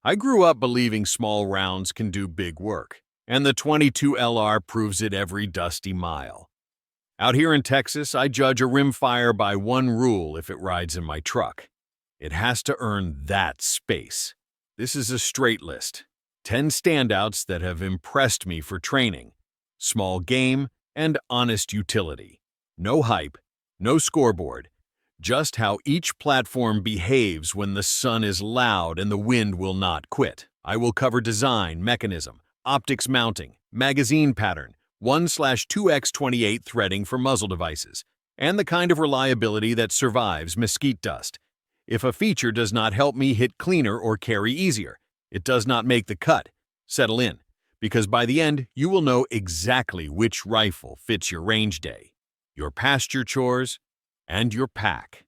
I grew up believing small rounds can do big work, and the 22 LR proves it every dusty mile. Out here in Texas, I judge a rimfire by one rule if it rides in my truck. It has to earn that space. This is a straight list. 10 standouts that have impressed me for training. Small game and honest utility. No hype, no scoreboard. Just how each platform behaves when the sun is loud and the wind will not quit. I will cover design, mechanism, optics mounting, magazine pattern, 1/2x28 threading for muzzle devices, and the kind of reliability that survives mesquite dust. If a feature does not help me hit cleaner or carry easier, it does not make the cut. Settle in, because by the end, you will know exactly which rifle fits your range day, your pasture chores, and your pack.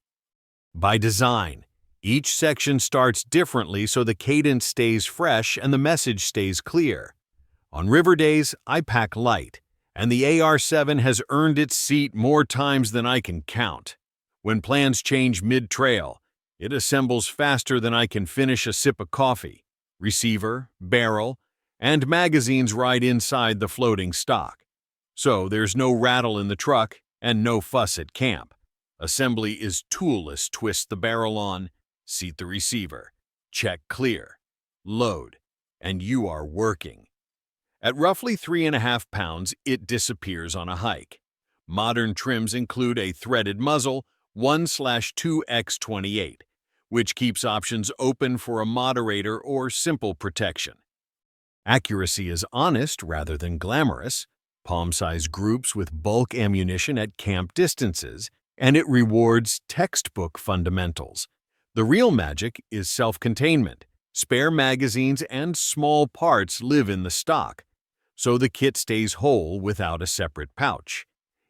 By design, each section starts differently so the cadence stays fresh and the message stays clear. On river days, I pack light, and the AR-7 has earned its seat more times than I can count. When plans change mid-trail, it assembles faster than I can finish a sip of coffee. Receiver, barrel, and magazines ride inside the floating stock. So there's no rattle in the truck and no fuss at camp. Assembly is toolless. Twist the barrel on, seat the receiver, check clear, load, and you are working. At roughly 3.5 pounds, it disappears on a hike. Modern trims include a threaded muzzle, 1/2x28, which keeps options open for a moderator or simple protection. Accuracy is honest rather than glamorous, palm-sized groups with bulk ammunition at camp distances, and it rewards textbook fundamentals. The real magic is self-containment. Spare magazines and small parts live in the stock, so the kit stays whole without a separate pouch.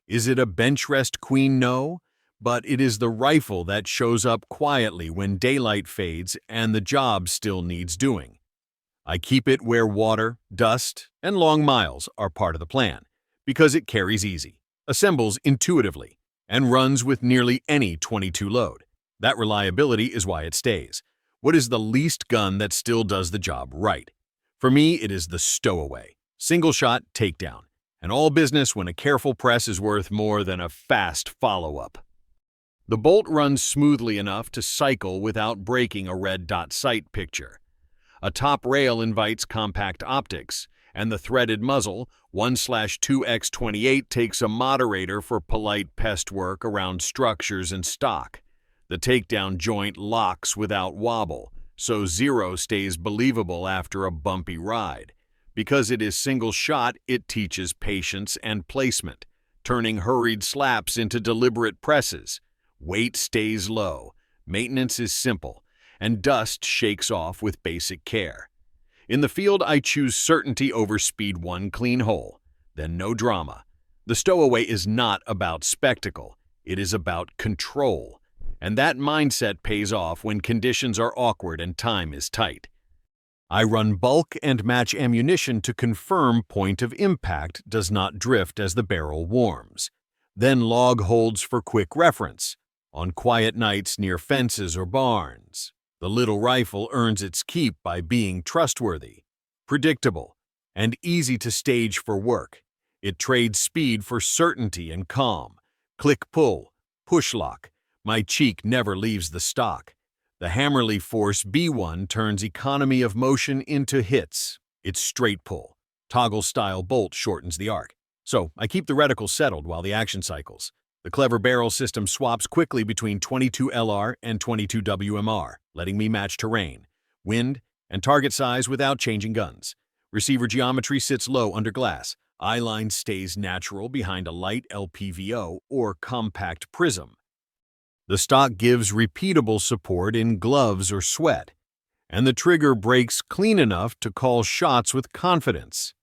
Is it a bench rest queen? No, but it is the rifle that shows up quietly when daylight fades and the job still needs doing. I keep it where water, dust, and long miles are part of the plan, because it carries easy, assembles intuitively, and runs with nearly any 22 load. That reliability is why it stays. What is the least gun that still does the job right? For me, it is the stowaway. Single shot takedown, and all business when a careful press is worth more than a fast follow-up. The bolt runs smoothly enough to cycle without breaking a red dot sight picture. A top rail invites compact optics, and the threaded muzzle, 1/2x28, takes a moderator for polite pest work around structures and stock. The takedown joint locks without wobble, so zero stays believable after a bumpy ride. Because it is single shot, it teaches patience and placement, turning hurried slaps into deliberate presses. Weight stays low, maintenance is simple, and dust shakes off with basic care. In the field, I choose certainty over speed. One clean hole, then no drama. The stowaway is not about spectacle, it is about control, and that mindset pays off when conditions are awkward and time is tight. I run bulk and match ammunition to confirm point of impact does not drift as the barrel warms. Then log holds for quick reference, on quiet nights near fences or barns. The little rifle earns its keep by being trustworthy, predictable, and easy to stage for work. It trades speed for certainty and calm. Click-pull, push-lock. My cheek never leaves the stock. The Hammerly Force B1 turns economy of motion into hits. It's straight pull. Toggle-style bolt shortens the arc. So I keep the reticle settled while the action cycles. The clever barrel system swaps quickly between 22 LR and 22 WMR, letting me match terrain, wind, and target size without changing guns. Receiver geometry sits low under glass. Eye line stays natural behind a light LPVO or compact prism. The stock gives repeatable support in gloves or sweat, and the trigger breaks clean enough to call shots with confidence.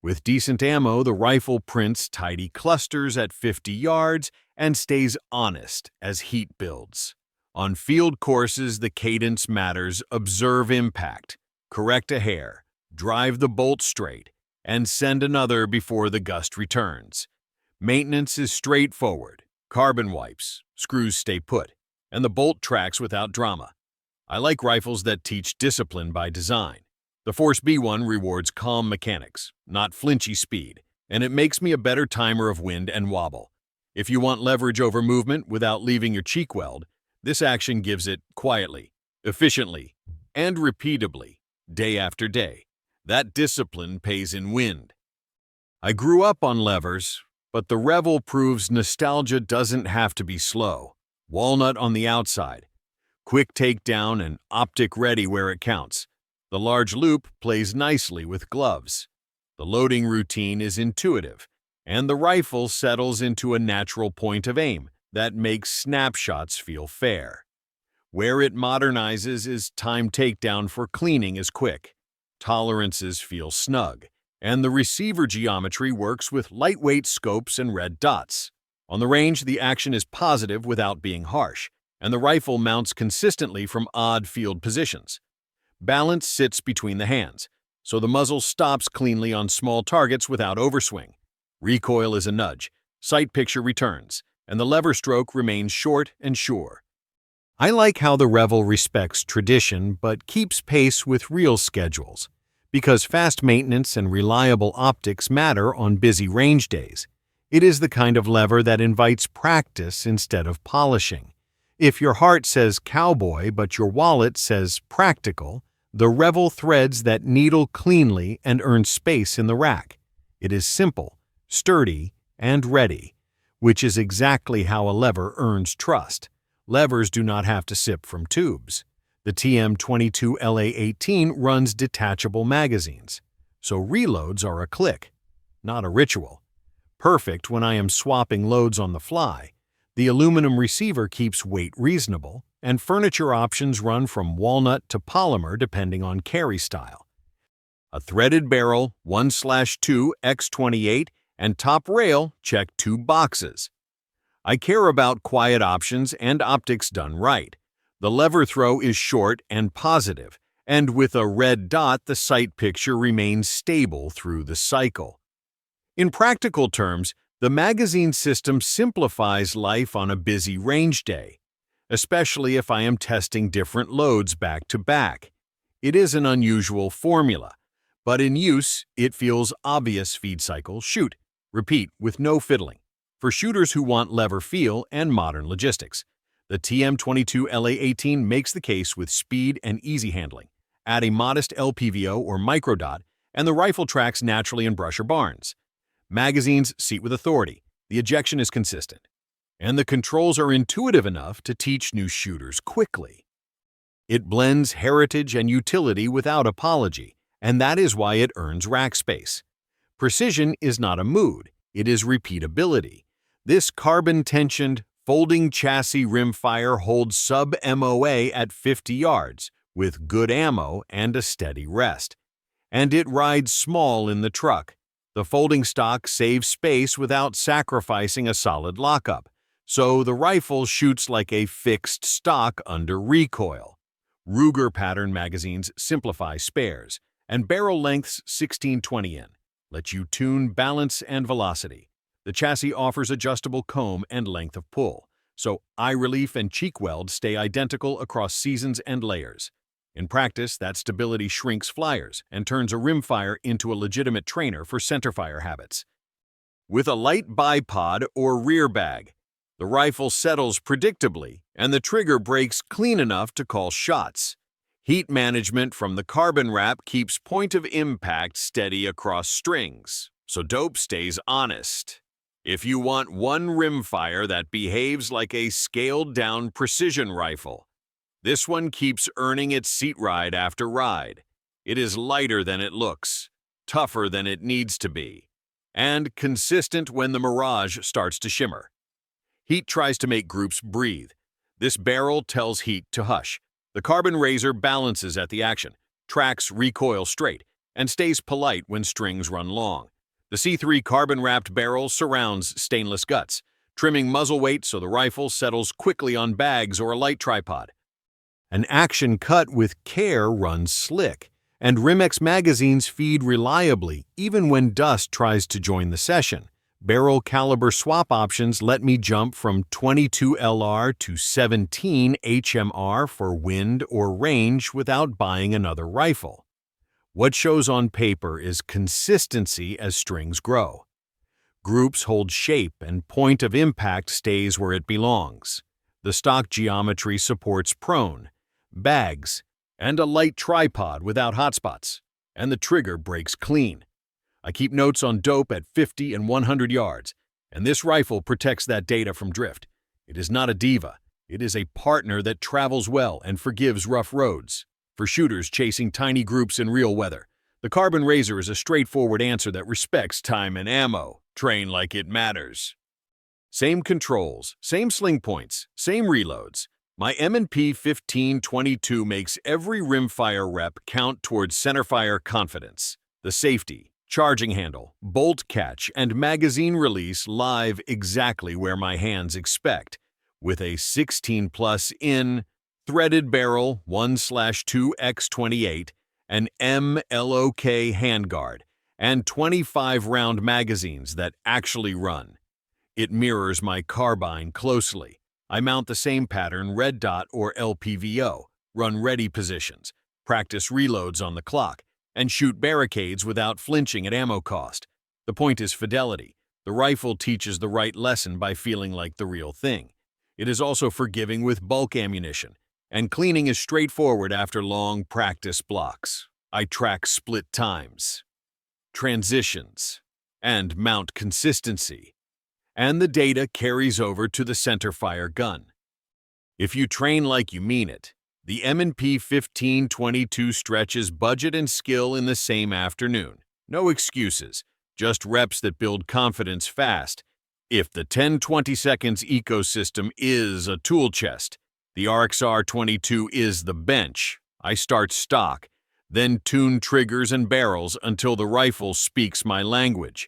With decent ammo, the rifle prints tidy clusters at 50 yards and stays honest as heat builds. On field courses, the cadence matters. Observe impact, correct a hair, drive the bolt straight, and send another before the gust returns. Maintenance is straightforward. Carbon wipes, screws stay put, and the bolt tracks without drama. I like rifles that teach discipline by design. The Force B1 rewards calm mechanics, not flinchy speed, and it makes me a better timer of wind and wobble. If you want leverage over movement without leaving your cheek weld, this action gives it quietly, efficiently, and repeatably, day after day. That discipline pays in wind. I grew up on levers, but the Revel proves nostalgia doesn't have to be slow. Walnut on the outside, quick takedown and optic ready where it counts. The large loop plays nicely with gloves. The loading routine is intuitive, and the rifle settles into a natural point of aim that makes snapshots feel fair. Where it modernizes is time takedown for cleaning is quick. Tolerances feel snug, and the receiver geometry works with lightweight scopes and red dots. On the range, the action is positive without being harsh, and the rifle mounts consistently from odd field positions. Balance sits between the hands, so the muzzle stops cleanly on small targets without overswing. Recoil is a nudge, sight picture returns, and the lever stroke remains short and sure. I like how the Revel respects tradition but keeps pace with real schedules, because fast maintenance and reliable optics matter on busy range days. It is the kind of lever that invites practice instead of polishing. If your heart says cowboy but your wallet says practical, the Revel threads that needle cleanly and earn space in the rack. It is simple, sturdy, and ready, which is exactly how a lever earns trust. Levers do not have to sip from tubes. The TM22LA18 runs detachable magazines, so reloads are a click, not a ritual. Perfect when I am swapping loads on the fly. The aluminum receiver keeps weight reasonable, and furniture options run from walnut to polymer depending on carry style. A threaded barrel, 1/2 X28, and top rail check 2 boxes. I care about quiet options and optics done right. The lever throw is short and positive, and with a red dot, the sight picture remains stable through the cycle. In practical terms, the magazine system simplifies life on a busy range day, especially if I am testing different loads back to back. It is an unusual formula, but in use, it feels obvious: feed cycle, shoot, repeat with no fiddling, for shooters who want lever feel and modern logistics. The TM22LA18 makes the case with speed and easy handling. Add a modest LPVO or microdot, and the rifle tracks naturally in brush or barns. Magazines seat with authority, the ejection is consistent, and the controls are intuitive enough to teach new shooters quickly. It blends heritage and utility without apology, and that is why it earns rack space. Precision is not a mood, it is repeatability. This carbon-tensioned, folding chassis rimfire holds sub-MOA at 50 yards, with good ammo and a steady rest. And it rides small in the truck. The folding stock saves space without sacrificing a solid lockup, so the rifle shoots like a fixed stock under recoil. Ruger pattern magazines simplify spares, and barrel lengths 16-20 in let you tune balance and velocity. The chassis offers adjustable comb and length of pull, so eye relief and cheek weld stay identical across seasons and layers. In practice, that stability shrinks flyers and turns a rimfire into a legitimate trainer for centerfire habits. With a light bipod or rear bag, the rifle settles predictably and the trigger breaks clean enough to call shots. Heat management from the carbon wrap keeps point of impact steady across strings, so dope stays honest. If you want one rimfire that behaves like a scaled-down precision rifle, this one keeps earning its seat ride after ride. It is lighter than it looks, tougher than it needs to be, and consistent when the mirage starts to shimmer. Heat tries to make groups breathe. This barrel tells heat to hush. The carbon razor balances at the action, tracks recoil straight, and stays polite when strings run long. The C3 carbon-wrapped barrel surrounds stainless guts, trimming muzzle weight so the rifle settles quickly on bags or a light tripod. An action cut with care runs slick, and Rimex magazines feed reliably even when dust tries to join the session, Barrel caliber swap options let me jump from 22 LR to 17 HMR for wind or range without buying another rifle. What shows on paper is consistency as strings grow. Groups hold shape and point of impact stays where it belongs. The stock geometry supports prone, bags, and a light tripod without hotspots, and the trigger breaks clean. I keep notes on dope at 50 and 100 yards, and this rifle protects that data from drift. It is not a diva. It is a partner that travels well and forgives rough roads. For shooters chasing tiny groups in real weather, the Carbon Razor is a straightforward answer that respects time and ammo. Train like it matters. Same controls, same sling points, same reloads. My M&P 1522 makes every rimfire rep count towards Centerfire confidence. The safety, charging handle, bolt catch, and magazine release live exactly where my hands expect, with a 16+ in threaded barrel 1/2x28, an MLOK handguard, and 25-round magazines that actually run. It mirrors my carbine closely. I mount the same pattern red dot or LPVO, run ready positions, practice reloads on the clock, and shoot barricades without flinching at ammo cost. The point is fidelity. The rifle teaches the right lesson by feeling like the real thing. It is also forgiving with bulk ammunition, and cleaning is straightforward after long practice blocks. I track split times, transitions, and mount consistency, and the data carries over to the Centerfire gun. If you train like you mean it, the M&P 1522 stretches budget and skill in the same afternoon. No excuses, just reps that build confidence fast. If the 10-20 seconds ecosystem is a tool chest, the RXR-22 is the bench. I start stock, then tune triggers and barrels until the rifle speaks my language.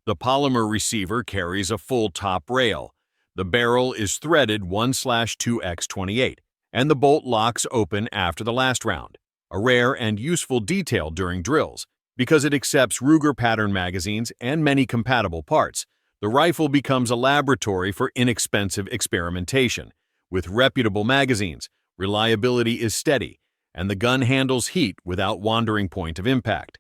The polymer receiver carries a full top rail. The barrel is threaded 1/2x28, and the bolt locks open after the last round, a rare and useful detail during drills. Because it accepts Ruger pattern magazines and many compatible parts, the rifle becomes a laboratory for inexpensive experimentation. With reputable magazines, reliability is steady, and the gun handles heat without wandering point of impact.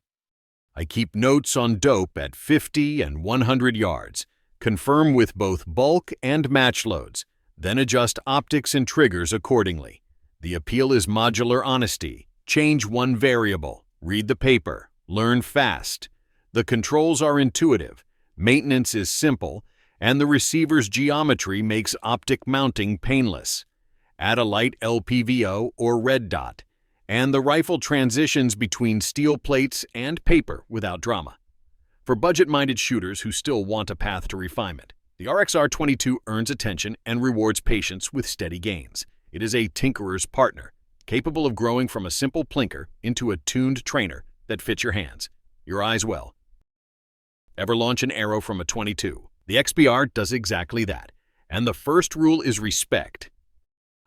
I keep notes on dope at 50 and 100 yards, confirm with both bulk and match loads, then adjust optics and triggers accordingly. The appeal is modular honesty. Change one variable, read the paper, learn fast. The controls are intuitive, maintenance is simple, and the receiver's geometry makes optic mounting painless. Add a light LPVO or red dot, and the rifle transitions between steel plates and paper without drama. For budget-minded shooters who still want a path to refinement, the RXR-22 earns attention and rewards patience with steady gains. It is a tinkerer's partner, capable of growing from a simple plinker into a tuned trainer that fits your hands, your eyes well. Ever launch an arrow from a 22? The SBR does exactly that, and the first rule is respect.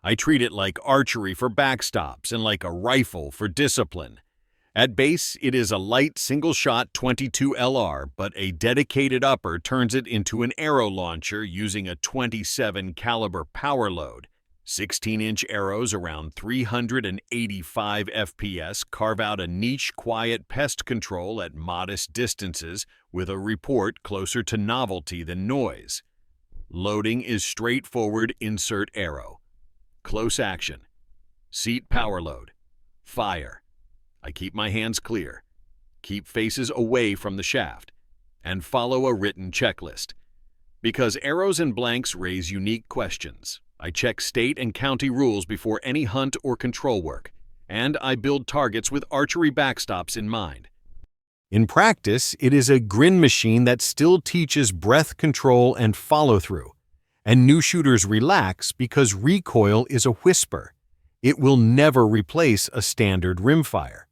I treat it like archery for backstops and like a rifle for discipline. At base, it is a light single-shot 22 LR, but a dedicated upper turns it into an arrow launcher using a 27 caliber power load. 16-inch arrows around 385 FPS carve out a niche quiet pest control at modest distances with a report closer to novelty than noise. Loading is straightforward insert arrow. Close action. Seat power load. Fire. I keep my hands clear. Keep faces away from the shaft. And follow a written checklist. Because arrows and blanks raise unique questions, I check state and county rules before any hunt or control work, and I build targets with archery backstops in mind. In practice, it is a grin machine that still teaches breath control and follow-through, and new shooters relax because recoil is a whisper. It will never replace a standard rimfire,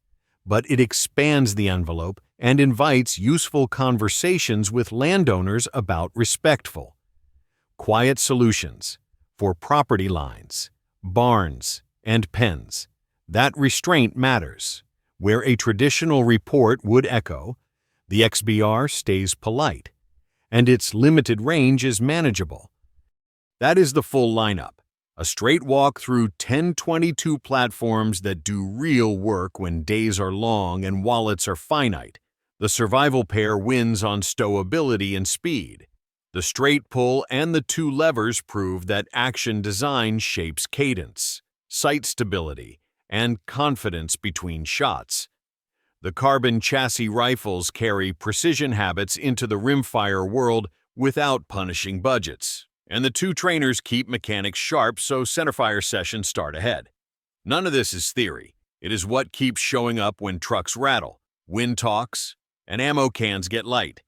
but it expands the envelope and invites useful conversations with landowners about respectful, quiet solutions for property lines, barns, and pens. That restraint matters. Where a traditional report would echo, the SBR stays polite. and its limited range is manageable. That is the full lineup. A straight walk through 1022 platforms that do real work when days are long and wallets are finite. The survival pair wins on stowability and speed. The straight pull and the two levers prove that action design shapes cadence, sight stability, and confidence between shots. The carbon chassis rifles carry precision habits into the rimfire world without punishing budgets, and the two trainers keep mechanics sharp so Centerfire sessions start ahead. None of this is theory. It is what keeps showing up when trucks rattle, wind talks, and ammo cans get light.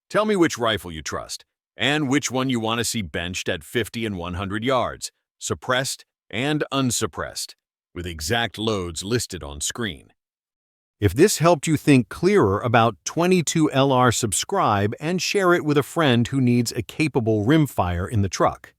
Tell me which rifle you trust, and which one you want to see benched at 50 and 100 yards, suppressed and unsuppressed, with exact loads listed on screen. If this helped you think clearer about 22LR, subscribe and share it with a friend who needs a capable rimfire in the truck.